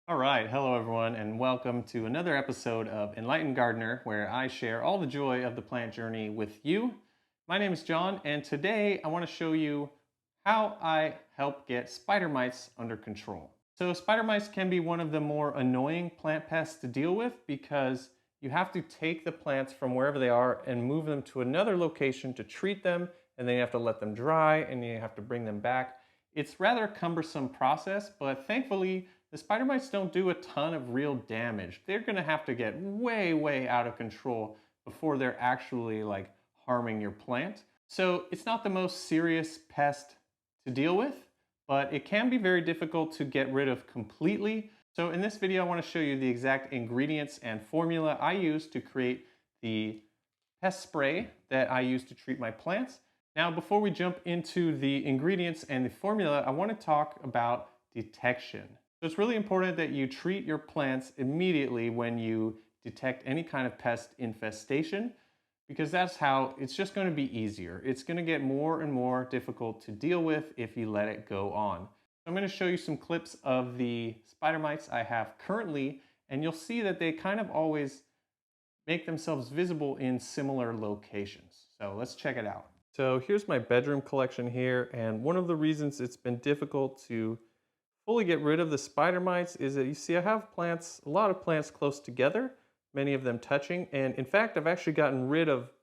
All right, hello everyone, and welcome to another episode of Enlightened Gardener, where I share all the joy of the plant journey with you. My name is John, and today I want to show you how I help get spider mites under control. So spider mites can be one of the more annoying plant pests to deal with because you have to take the plants from wherever they are and move them to another location to treat them, and then you have to let them dry, and you have to bring them back. It's rather a cumbersome process, but thankfully, the spider mites don't do a ton of real damage. They're gonna have to get way out of control before they're actually like harming your plant. So it's not the most serious pest to deal with, but it can be very difficult to get rid of completely. So in this video, I wanna show you the exact ingredients and formula I use to create the pest spray that I use to treat my plants. Now, before we jump into the ingredients and the formula, I wanna talk about detection. So it's really important that you treat your plants immediately when you detect any kind of pest infestation, because that's how it's just going to be easier. It's going to get more and more difficult to deal with if you let it go on. So I'm going to show you some clips of the spider mites I have currently, and you'll see that they kind of always make themselves visible in similar locations. So let's check it out. So here's my bedroom collection here, and one of the reasons it's been difficult to fully get rid of the spider mites is that you see I have plants, a lot of plants close together, many of them touching, and in fact I've actually gotten rid of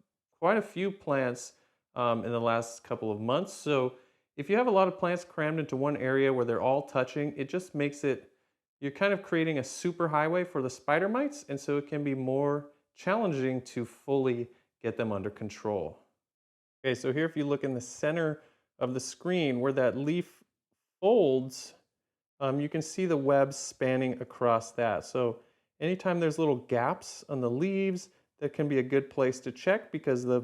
quite a few plants in the last couple of months. So if you have a lot of plants crammed into one area where they're all touching, it just makes it, you're kind of creating a super highway for the spider mites, and so it can be more challenging to fully get them under control. Okay, so here if you look in the center of the screen where that leaf folds, you can see the webs spanning across that. So anytime there's little gaps on the leaves, that can be a good place to check because the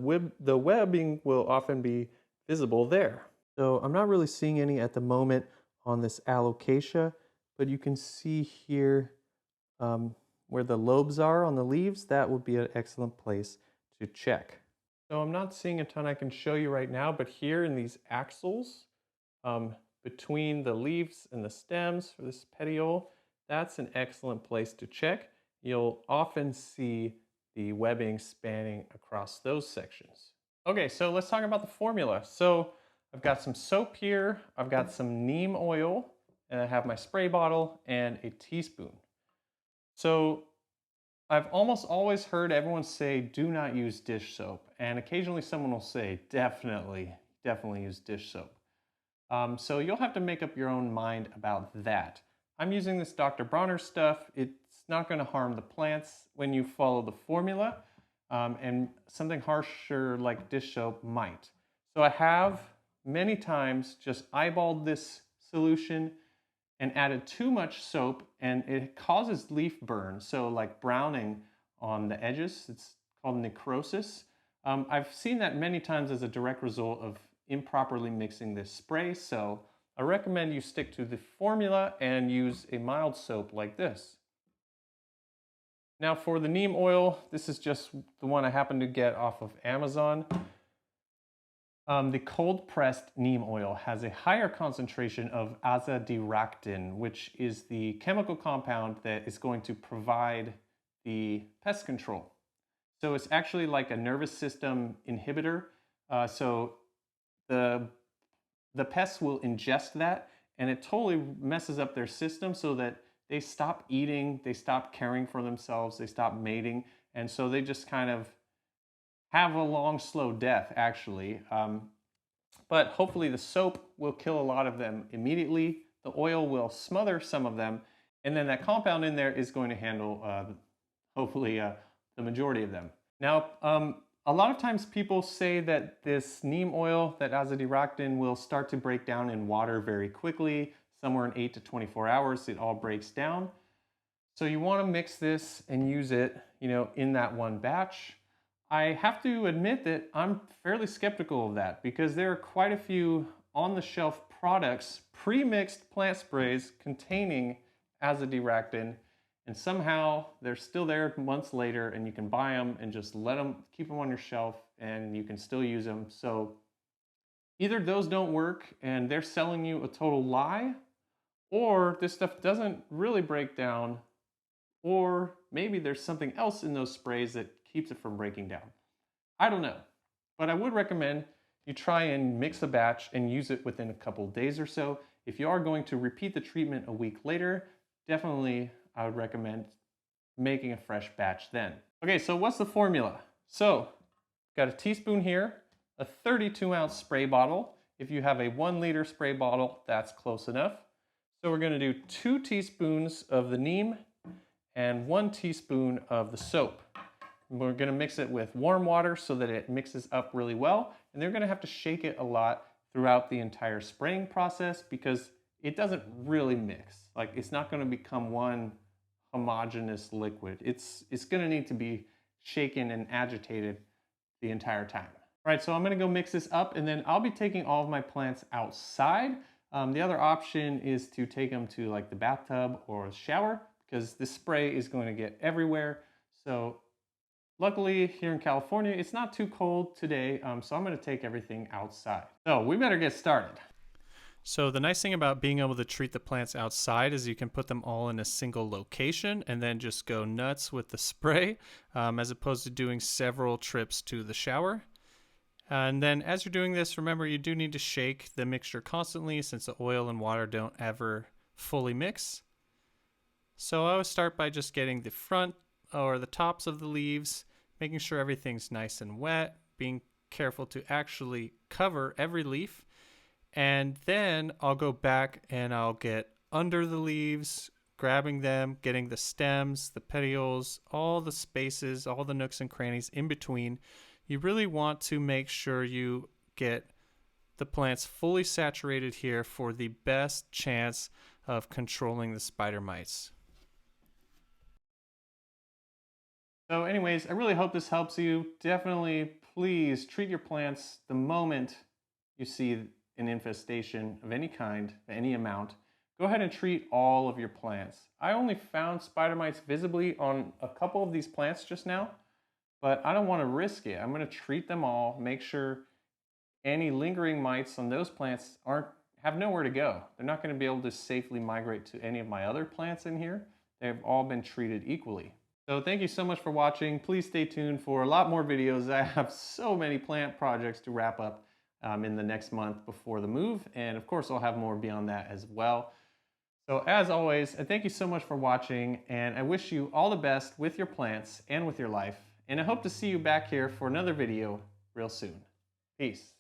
webbing will often be visible there. So I'm not really seeing any at the moment on this alocasia, but you can see here where the lobes are on the leaves. That would be an excellent place to check. So I'm not seeing a ton I can show you right now, but here in these axils, between the leaves and the stems for this petiole, that's an excellent place to check. You'll often see the webbing spanning across those sections. Okay, so let's talk about the formula. So I've got some soap here, I've got some neem oil, and I have my spray bottle and a teaspoon. So I've almost always heard everyone say, do not use dish soap. And occasionally someone will say, definitely use dish soap. So you'll have to make up your own mind about that. I'm using this Dr. Bronner stuff. It's not going to harm the plants when you follow the formula, and something harsher like dish soap might. So I have many times just eyeballed this solution and added too much soap, and it causes leaf burn, so like browning on the edges. It's called necrosis. I've seen that many times as a direct result of improperly mixing this spray, so I recommend you stick to the formula and use a mild soap like this. Now for the neem oil, this is just the one I happen to get off of Amazon. The cold pressed neem oil has a higher concentration of azadirachtin, which is the chemical compound that is going to provide the pest control. So it's actually like a nervous system inhibitor. So the pests will ingest that, and it totally messes up their system so that they stop eating, they stop caring for themselves, they stop mating, and so they just kind of have a long, slow death, actually. But hopefully the soap will kill a lot of them immediately. The oil will smother some of them, and then that compound in there is going to handle, hopefully, the majority of them. Now, a lot of times people say that this neem oil, that azadirachtin, will start to break down in water very quickly. Somewhere in 8 to 24 hours, it all breaks down. So you want to mix this and use it, in that one batch. I have to admit that I'm fairly skeptical of that because there are quite a few on-the-shelf products, pre-mixed plant sprays containing azadirachtin, and somehow they're still there months later, and you can buy them and just keep them on your shelf, and you can still use them. So either those don't work and they're selling you a total lie, or this stuff doesn't really break down, or maybe there's something else in those sprays that keeps it from breaking down. I don't know, but I would recommend you try and mix a batch and use it within a couple days or so. If you are going to repeat the treatment a week later, definitely I would recommend making a fresh batch then. Okay, so what's the formula? So, got a teaspoon here, a 32-ounce spray bottle. If you have a 1-liter spray bottle, that's close enough. So we're gonna do 2 teaspoons of the neem and 1 teaspoon of the soap. We're gonna mix it with warm water so that it mixes up really well. And they're gonna have to shake it a lot throughout the entire spraying process because it doesn't really mix. Like, it's not gonna become one homogeneous liquid. It's gonna need to be shaken and agitated the entire time. All right, so I'm gonna go mix this up, and then I'll be taking all of my plants outside. The other option is to take them to like the bathtub or the shower because this spray is going to get everywhere. So luckily here in California, it's not too cold today, so I'm gonna take everything outside. So we better get started. So the nice thing about being able to treat the plants outside is you can put them all in a single location and then just go nuts with the spray, as opposed to doing several trips to the shower. And then as you're doing this, remember you do need to shake the mixture constantly since the oil and water don't ever fully mix. So I always start by just getting the front or the tops of the leaves, making sure everything's nice and wet, being careful to actually cover every leaf. And then I'll go back and I'll get under the leaves, grabbing them, getting the stems, the petioles, all the spaces, all the nooks and crannies in between. You really want to make sure you get the plants fully saturated here for the best chance of controlling the spider mites. So anyways, I really hope this helps you. Definitely, please treat your plants the moment you see an infestation of any kind, any amount. Go ahead and treat all of your plants. I only found spider mites visibly on a couple of these plants just now, but I don't want to risk it. I'm going to treat them all, make sure any lingering mites on those plants have nowhere to go. They're not going to be able to safely migrate to any of my other plants in here. They've all been treated equally. So thank you so much for watching. Please stay tuned for a lot more videos. I have so many plant projects to wrap up in the next month before the move. And of course, I'll have more beyond that as well. So as always, thank you so much for watching, and I wish you all the best with your plants and with your life. And I hope to see you back here for another video real soon. Peace.